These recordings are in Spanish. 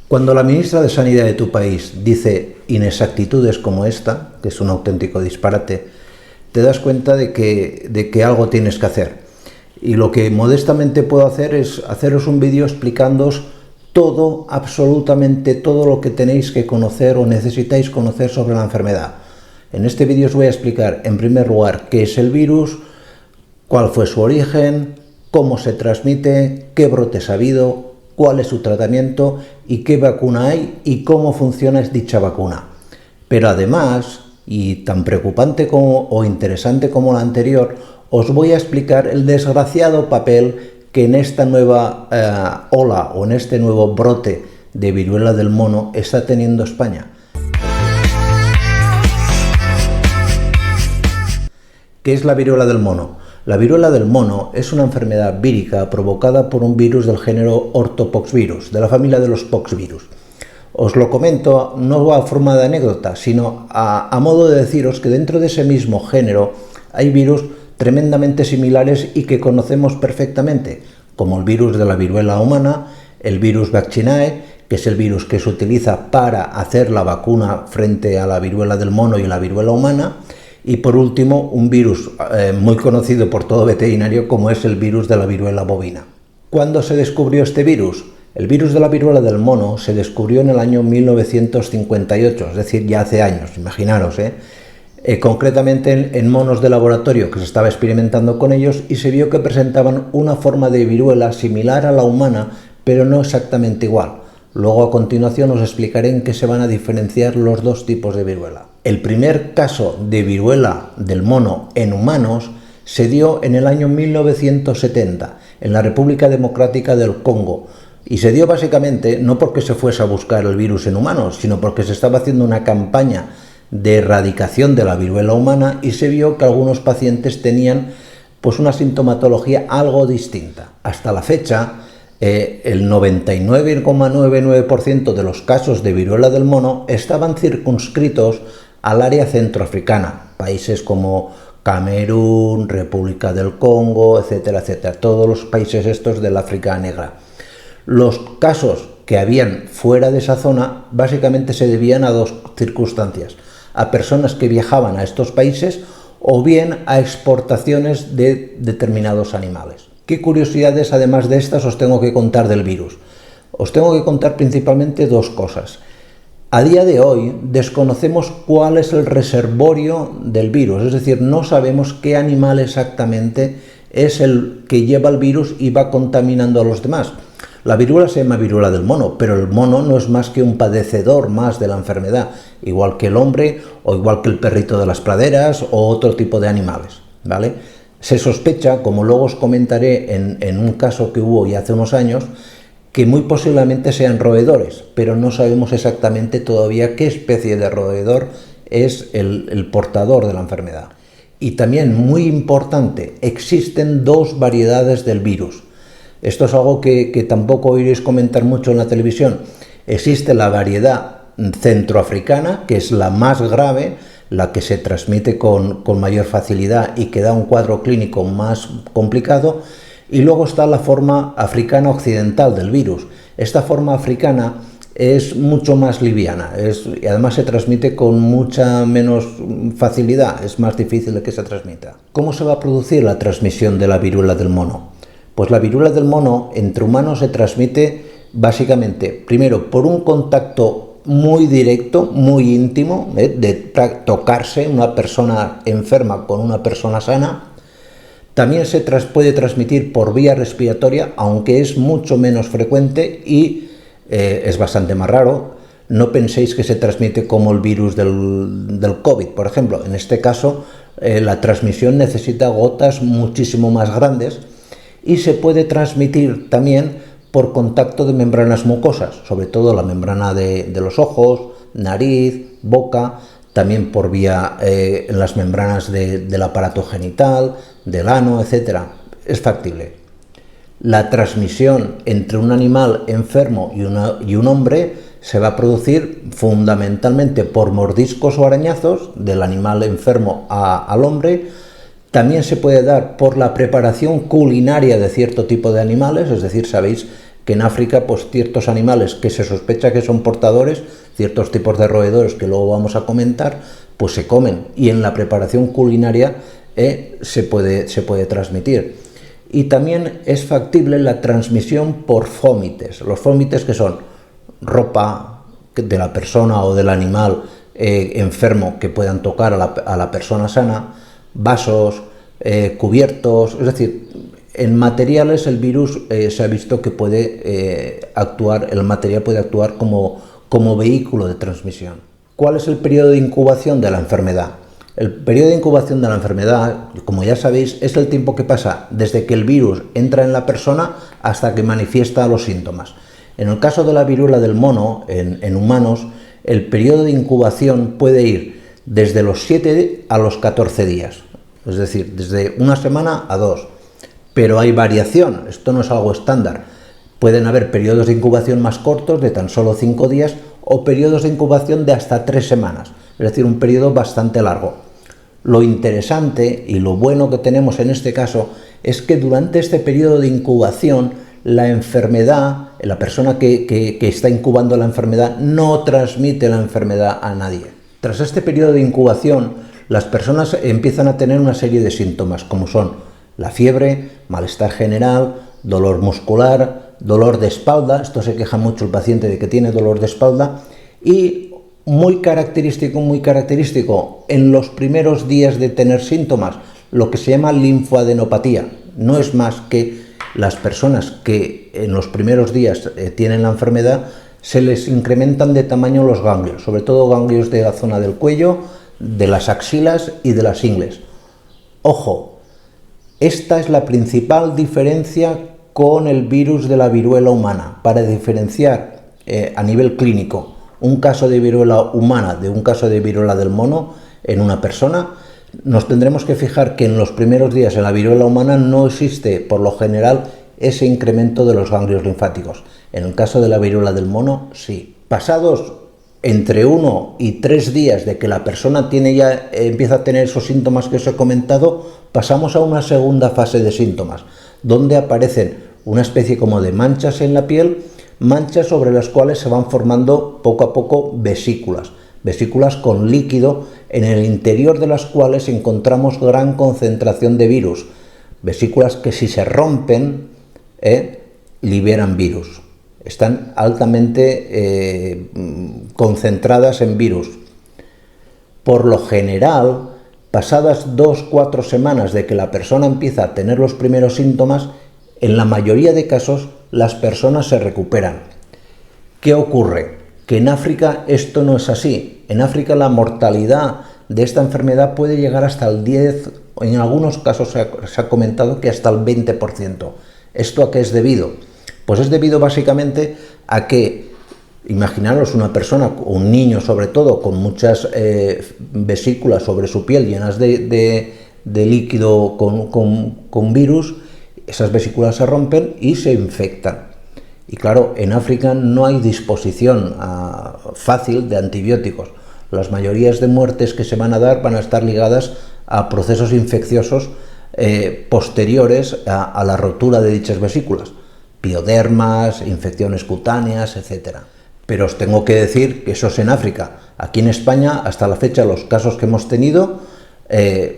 Cuando la ministra de Sanidad de tu país dice inexactitudes como esta, que es un auténtico disparate, te das cuenta de que algo tienes que hacer. Y lo que modestamente puedo hacer es haceros un vídeo explicándoos todo, absolutamente todo lo que tenéis que conocer o necesitáis conocer sobre la enfermedad. En este vídeo os voy a explicar, en primer lugar, qué es el virus, cuál fue su origen, cómo se transmite, qué brotes ha habido, cuál es su tratamiento y qué vacuna hay y cómo funciona dicha vacuna. Pero además, y tan preocupante o interesante como la anterior, os voy a explicar el desgraciado papel que en esta nueva ola o en este nuevo brote de viruela del mono está teniendo España. ¿Qué es la viruela del mono? La viruela del mono es una enfermedad vírica provocada por un virus del género Orthopoxvirus, de la familia de los poxvirus. Os lo comento no a forma de anécdota, sino a modo de deciros que dentro de ese mismo género hay virus tremendamente similares y que conocemos perfectamente, como el virus de la viruela humana, el virus Vaccinae, que es el virus que se utiliza para hacer la vacuna frente a la viruela del mono y la viruela humana, y por último un virus muy conocido por todo veterinario como es el virus de la viruela bovina. ¿Cuándo se descubrió este virus? El virus de la viruela del mono se descubrió en el año 1958, es decir, ya hace años, imaginaros, concretamente en monos de laboratorio que se estaba experimentando con ellos y se vio que presentaban una forma de viruela similar a la humana, pero no exactamente igual. Luego a continuación os explicaré en qué se van a diferenciar los dos tipos de viruela. El primer caso de viruela del mono en humanos se dio en el año 1970 en la República Democrática del Congo y se dio básicamente no porque se fuese a buscar el virus en humanos, sino porque se estaba haciendo una campaña de erradicación de la viruela humana y se vio que algunos pacientes tenían pues una sintomatología algo distinta. Hasta la fecha, el 99,99% de los casos de viruela del mono estaban circunscritos al área centroafricana, países como Camerún, República del Congo, etcétera, etcétera, todos los países estos del África negra. Los casos que habían fuera de esa zona básicamente se debían a dos circunstancias: a personas que viajaban a estos países o bien a exportaciones de determinados animales. ¿Qué curiosidades además de estas os tengo que contar del virus? Os tengo que contar principalmente dos cosas. A día de hoy desconocemos cuál es el reservorio del virus, es decir, no sabemos qué animal exactamente es el que lleva el virus y va contaminando a los demás. La viruela se llama viruela del mono, pero el mono no es más que un padecedor más de la enfermedad, igual que el hombre o igual que el perrito de las praderas o otro tipo de animales, ¿vale? Se sospecha, como luego os comentaré en un caso que hubo ya hace unos años, que muy posiblemente sean roedores, pero no sabemos exactamente todavía qué especie de roedor es el portador de la enfermedad. Y también, muy importante, existen dos variedades del virus. Esto es algo que tampoco oiréis comentar mucho en la televisión. Existe la variedad centroafricana, que es la más grave, la que se transmite con mayor facilidad y que da un cuadro clínico más complicado, y luego está la forma africana occidental del virus. Esta forma africana es mucho más liviana y además se transmite con mucha menos facilidad, es más difícil de que se transmita. ¿Cómo se va a producir la transmisión de la viruela del mono? Pues la viruela del mono entre humanos se transmite básicamente, primero, por un contacto muy directo, muy íntimo, de tocarse una persona enferma con una persona sana. También se puede transmitir por vía respiratoria, aunque es mucho menos frecuente y es bastante más raro. No penséis que se transmite como el virus del COVID, por ejemplo. En este caso, la transmisión necesita gotas muchísimo más grandes y se puede transmitir también por contacto de membranas mucosas, sobre todo la membrana de los ojos, nariz, boca, también por vía en las membranas del aparato genital, del ano, etc. Es factible. La transmisión entre un animal enfermo y un hombre se va a producir fundamentalmente por mordiscos o arañazos del animal enfermo al hombre. También se puede dar por la preparación culinaria de cierto tipo de animales, es decir, sabéis que en África pues ciertos animales que se sospecha que son portadores, ciertos tipos de roedores que luego vamos a comentar, pues se comen y en la preparación culinaria se puede transmitir. Y también es factible la transmisión por fómites. Los fómites, que son ropa de la persona o del animal enfermo que puedan tocar a la persona sana, vasos, cubiertos, es decir, en materiales el virus se ha visto que puede actuar, el material puede actuar como vehículo de transmisión. ¿Cuál es el periodo de incubación de la enfermedad? El periodo de incubación de la enfermedad, como ya sabéis, es el tiempo que pasa desde que el virus entra en la persona hasta que manifiesta los síntomas. En el caso de la viruela del mono, en humanos, el periodo de incubación puede ir desde los 7 a los 14 días, es decir, desde una semana a 2. Pero hay variación, esto no es algo estándar. Pueden haber periodos de incubación más cortos, de tan solo 5 días, o periodos de incubación de hasta 3 semanas, es decir, un periodo bastante largo. Lo interesante y lo bueno que tenemos en este caso es que durante este periodo de incubación la enfermedad, la persona que está incubando la enfermedad no transmite la enfermedad a nadie. Tras este periodo de incubación, las personas empiezan a tener una serie de síntomas, como son la fiebre, malestar general, dolor muscular, dolor de espalda, esto se queja mucho el paciente de que tiene dolor de espalda, y muy característico, en los primeros días de tener síntomas, lo que se llama linfoadenopatía. No es más que las personas que en los primeros días tienen la enfermedad, se les incrementan de tamaño los ganglios, sobre todo ganglios de la zona del cuello, de las axilas y de las ingles. Ojo, esta es la principal diferencia con el virus de la viruela humana, para diferenciar a nivel clínico un caso de viruela humana de un caso de viruela del mono en una persona. Nos tendremos que fijar que en los primeros días en la viruela humana no existe, por lo general, ese incremento de los ganglios linfáticos. En el caso de la viruela del mono, sí. Pasados entre 1 y 3 días de que la persona empieza a tener esos síntomas que os he comentado, pasamos a una segunda fase de síntomas, donde aparecen una especie como de manchas en la piel, manchas sobre las cuales se van formando poco a poco vesículas con líquido, en el interior de las cuales encontramos gran concentración de virus, vesículas que si se rompen liberan virus, están altamente concentradas en virus. Por lo general, pasadas 2-4 semanas de que la persona empieza a tener los primeros síntomas, en la mayoría de casos las personas se recuperan. ¿Qué ocurre? Que en África esto no es así. En África la mortalidad de esta enfermedad puede llegar hasta el 10%, en algunos casos se ha comentado que hasta el 20%. ¿Esto a qué es debido? Pues es debido básicamente a que, imaginaros una persona, un niño sobre todo, con muchas vesículas sobre su piel llenas de líquido con virus. Esas vesículas se rompen y se infectan. Y claro, en África no hay disposición fácil de antibióticos. Las mayorías de muertes que se van a dar van a estar ligadas a procesos infecciosos posteriores a la rotura de dichas vesículas. Piodermas, infecciones cutáneas, etc. Pero os tengo que decir que eso es en África. Aquí en España, hasta la fecha, los casos que hemos tenido,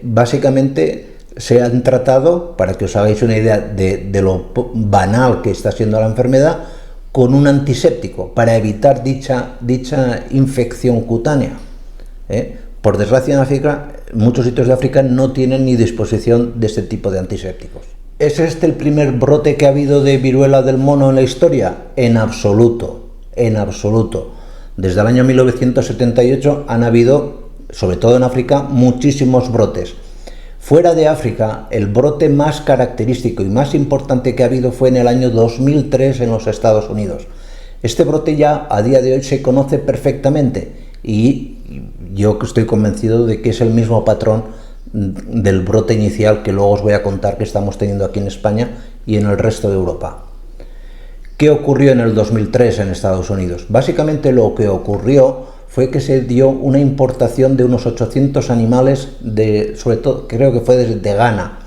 básicamente se han tratado, para que os hagáis una idea de lo banal que está siendo la enfermedad, con un antiséptico, para evitar dicha infección cutánea. Por desgracia, en África, muchos sitios de África no tienen ni disposición de este tipo de antisépticos. ¿Es este el primer brote que ha habido de viruela del mono en la historia? En absoluto, en absoluto. Desde el año 1978 han habido, sobre todo en África, muchísimos brotes. Fuera de África, el brote más característico y más importante que ha habido fue en el año 2003 en los Estados Unidos. Este brote ya a día de hoy se conoce perfectamente y yo estoy convencido de que es el mismo patrón del brote inicial que luego os voy a contar que estamos teniendo aquí en España y en el resto de Europa. ¿Qué ocurrió en el 2003 en Estados Unidos? Básicamente lo que ocurrió fue que se dio una importación de unos 800 animales, sobre todo creo que fue desde Ghana.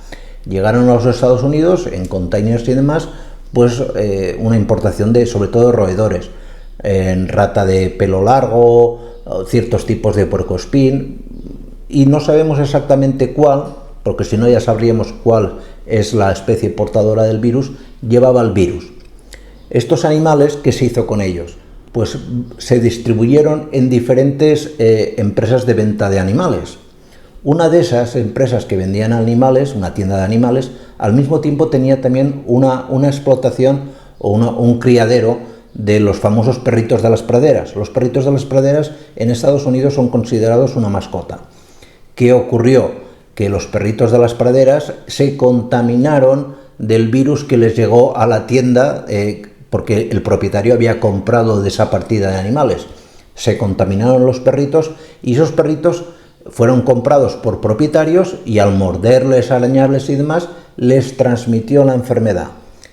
Llegaron a los Estados Unidos en containers y demás, pues una importación de, sobre todo, roedores, en rata de pelo largo, ciertos tipos de puercoespín, y no sabemos exactamente cuál, porque si no ya sabríamos cuál es la especie portadora del virus, llevaba el virus. Estos animales, ¿qué se hizo con ellos? Pues se distribuyeron en diferentes empresas de venta de animales. Una de esas empresas que vendían animales, una tienda de animales, al mismo tiempo tenía también una explotación o un criadero de los famosos perritos de las praderas. Los perritos de las praderas en Estados Unidos son considerados una mascota. ¿Qué ocurrió? Que los perritos de las praderas se contaminaron del virus que les llegó a la tienda porque el propietario había comprado de esa partida de animales. Se contaminaron los perritos y esos perritos fueron comprados por propietarios y al morderles, arañarles y demás, les transmitió la enfermedad.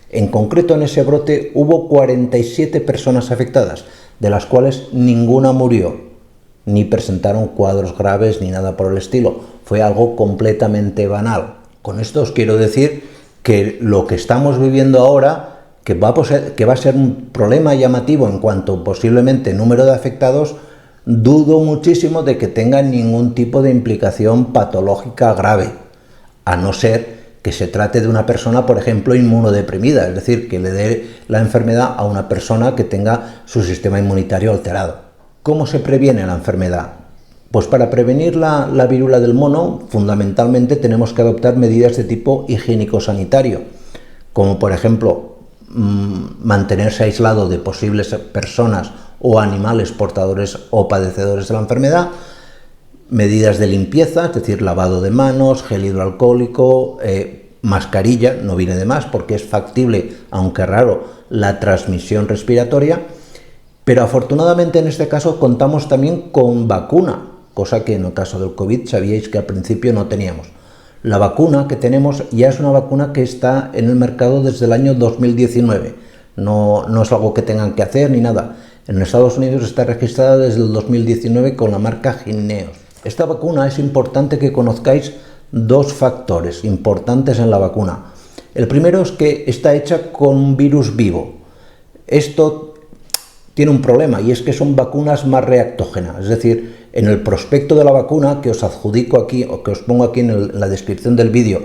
En concreto, en ese brote hubo 47 personas afectadas, de las cuales ninguna murió, ni presentaron cuadros graves ni nada por el estilo. Fue algo completamente banal. Con esto os quiero decir que lo que estamos viviendo ahora, que va a ser un problema llamativo en cuanto posiblemente número de afectados, dudo muchísimo de que tenga ningún tipo de implicación patológica grave, a no ser que se trate de una persona, por ejemplo, inmunodeprimida, es decir, que le dé la enfermedad a una persona que tenga su sistema inmunitario alterado. ¿Cómo se previene la enfermedad? Pues para prevenir la viruela del mono, fundamentalmente tenemos que adoptar medidas de tipo higiénico-sanitario, como por ejemplo, mantenerse aislado de posibles personas o animales portadores o padecedores de la enfermedad, medidas de limpieza, es decir, lavado de manos, gel hidroalcohólico, mascarilla, no viene de más porque es factible, aunque raro, la transmisión respiratoria, pero afortunadamente en este caso contamos también con vacuna, cosa que en el caso del COVID sabíais que al principio no teníamos. La vacuna que tenemos ya es una vacuna que está en el mercado desde el año 2019, no es algo que tengan que hacer ni nada. En Estados Unidos está registrada desde el 2019 con la marca Jynneos. Esta vacuna es importante que conozcáis dos factores importantes en la vacuna. El primero es que está hecha con un virus vivo. Esto tiene un problema y es que son vacunas más reactógenas, es decir, en el prospecto de la vacuna que os adjudico aquí o que os pongo aquí en la descripción del vídeo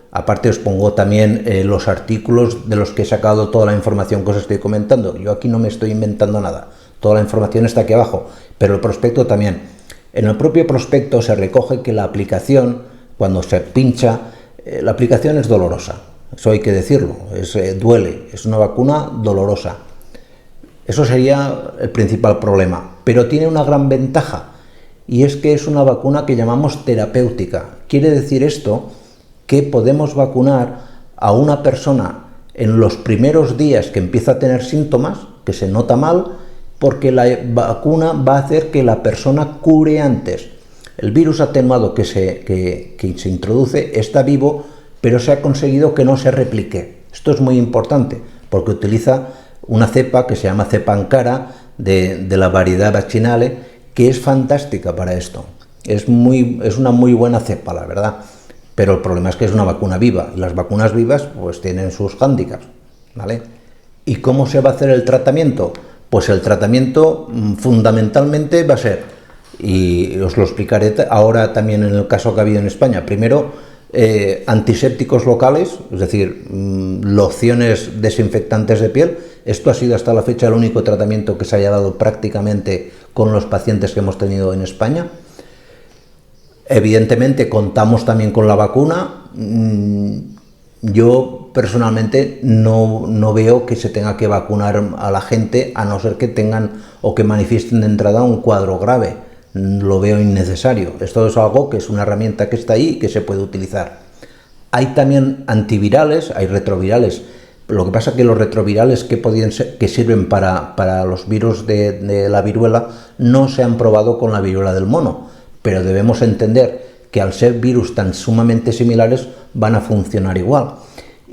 aparte os pongo también los artículos de los que he sacado toda la información que os estoy comentando. Yo aquí no me estoy inventando nada, toda la información está aquí abajo, pero el prospecto también. En el propio prospecto se recoge que la aplicación, cuando se pincha, la aplicación es dolorosa, eso hay que decirlo, duele, es una vacuna dolorosa. Eso sería el principal problema, pero tiene una gran ventaja, y es que es una vacuna que llamamos terapéutica. Quiere decir esto que podemos vacunar a una persona en los primeros días que empieza a tener síntomas, que se nota mal, porque la vacuna va a hacer que la persona cure antes. El virus atenuado que se introduce está vivo, pero se ha conseguido que no se replique. Esto es muy importante, porque utiliza una cepa que se llama cepa Ankara de la variedad vaccinale, que es fantástica para esto. Es una muy buena cepa, la verdad. Pero el problema es que es una vacuna viva, y las vacunas vivas pues tienen sus hándicaps, ¿vale? ¿Y cómo se va a hacer el tratamiento? Pues el tratamiento fundamentalmente va a ser, y os lo explicaré ahora también en el caso que ha habido en España, primero antisépticos locales, es decir, lociones desinfectantes de piel. Esto ha sido hasta la fecha el único tratamiento que se haya dado prácticamente con los pacientes que hemos tenido en España. Evidentemente contamos también con la vacuna. Yo personalmente no veo que se tenga que vacunar a la gente a no ser que tengan o que manifiesten de entrada un cuadro grave. Lo veo innecesario. Esto es algo que es una herramienta que está ahí y que se puede utilizar. Hay también antivirales, hay retrovirales. Lo que pasa es que los retrovirales que sirven para los virus de la viruela no se han probado con la viruela del mono, pero debemos entender que al ser virus tan sumamente similares van a funcionar igual.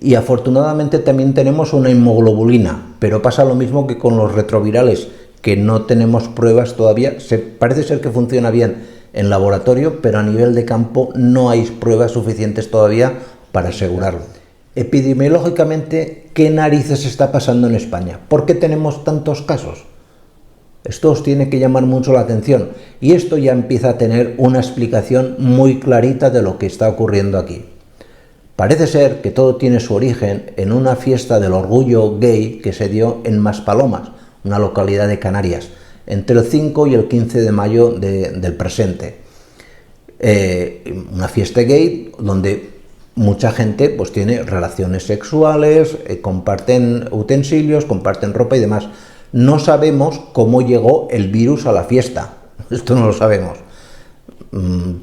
Y afortunadamente también tenemos una inmunoglobulina, pero pasa lo mismo que con los retrovirales, que no tenemos pruebas todavía. Parece ser que funciona bien en laboratorio, pero a nivel de campo no hay pruebas suficientes todavía para asegurarlo. epidemiológicamente, ¿qué narices está pasando en España? ¿Por qué tenemos tantos casos? Esto os tiene que llamar mucho la atención y esto ya empieza a tener una explicación muy clarita de lo que está ocurriendo aquí. Parece ser que todo tiene su origen en una fiesta del orgullo gay que se dio en Maspalomas, una localidad de Canarias, entre el 5 y el 15 de mayo del presente. Una fiesta gay donde mucha gente pues tiene relaciones sexuales, comparten utensilios, comparten ropa y demás. No sabemos cómo llegó el virus a la fiesta, esto no lo sabemos.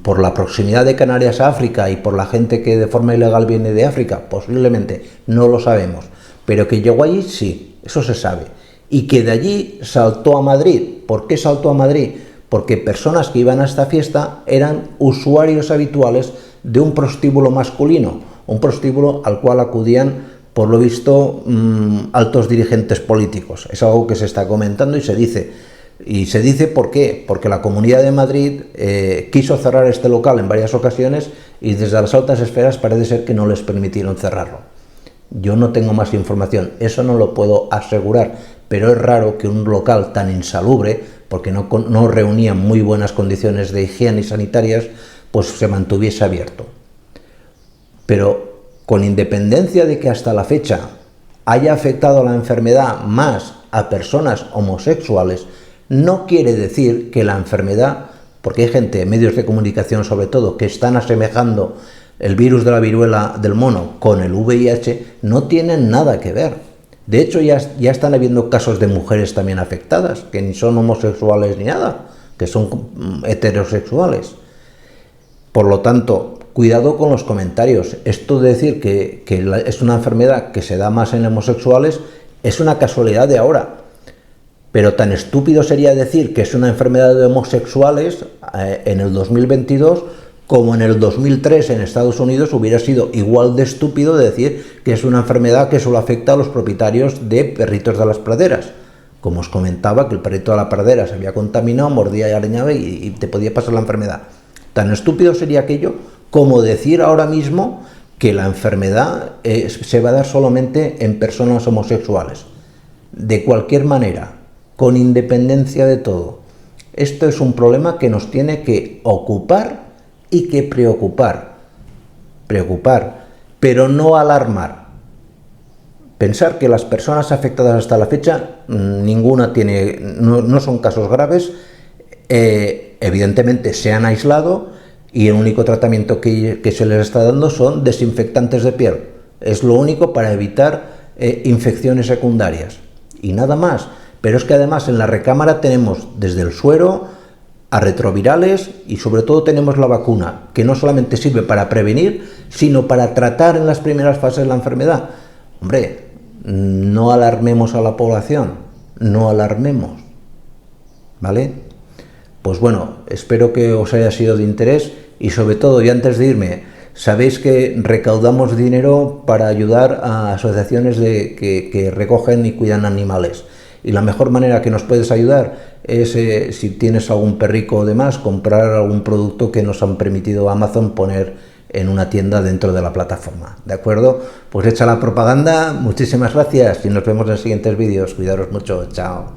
Por la proximidad de Canarias a África y por la gente que de forma ilegal viene de África, posiblemente, no lo sabemos. Pero que llegó allí, sí, eso se sabe. Y que de allí saltó a Madrid. ¿Por qué saltó a Madrid? Porque personas que iban a esta fiesta eran usuarios habituales de un prostíbulo masculino, un prostíbulo al cual acudían, por lo visto, altos dirigentes políticos. Es algo que se está comentando y se dice. Y se dice ¿por qué? Porque la Comunidad de Madrid quiso cerrar este local en varias ocasiones y desde las altas esferas parece ser que no les permitieron cerrarlo. Yo no tengo más información, eso no lo puedo asegurar, pero es raro que un local tan insalubre, porque no reunía muy buenas condiciones de higiene y sanitarias, pues se mantuviese abierto. Pero con independencia de que hasta la fecha haya afectado la enfermedad más a personas homosexuales, no quiere decir que la enfermedad, porque hay gente, medios de comunicación sobre todo, que están asemejando el virus de la viruela del mono con el VIH, no tienen nada que ver. De hecho, ya están habiendo casos de mujeres también afectadas, que ni son homosexuales ni nada, que son heterosexuales. Por lo tanto, cuidado con los comentarios. Esto de decir que es una enfermedad que se da más en homosexuales es una casualidad de ahora. Pero tan estúpido sería decir que es una enfermedad de homosexuales en el 2022 como en el 2003 en Estados Unidos hubiera sido igual de estúpido de decir que es una enfermedad que solo afecta a los propietarios de perritos de las praderas. Como os comentaba, que el perrito de la pradera se había contaminado, mordía y arañaba y te podía pasar la enfermedad. Tan estúpido sería aquello como decir ahora mismo que la enfermedad se va a dar solamente en personas homosexuales. De cualquier manera, con independencia de todo, esto es un problema que nos tiene que ocupar y que preocupar, pero no alarmar. Pensar que las personas afectadas hasta la fecha, ninguna no son casos graves, evidentemente se han aislado y el único tratamiento que se les está dando son desinfectantes de piel. Es lo único para evitar infecciones secundarias y nada más. Pero es que además en la recámara tenemos desde el suero a retrovirales y sobre todo tenemos la vacuna, que no solamente sirve para prevenir, sino para tratar en las primeras fases la enfermedad. Hombre, no alarmemos a la población, no alarmemos, ¿vale? Pues bueno, espero que os haya sido de interés y sobre todo, y antes de irme, sabéis que recaudamos dinero para ayudar a asociaciones que recogen y cuidan animales. Y la mejor manera que nos puedes ayudar es, si tienes algún perrico o demás, comprar algún producto que nos han permitido Amazon poner en una tienda dentro de la plataforma. ¿De acuerdo? Pues hecha la propaganda, muchísimas gracias y nos vemos en los siguientes vídeos. Cuidaros mucho. Chao.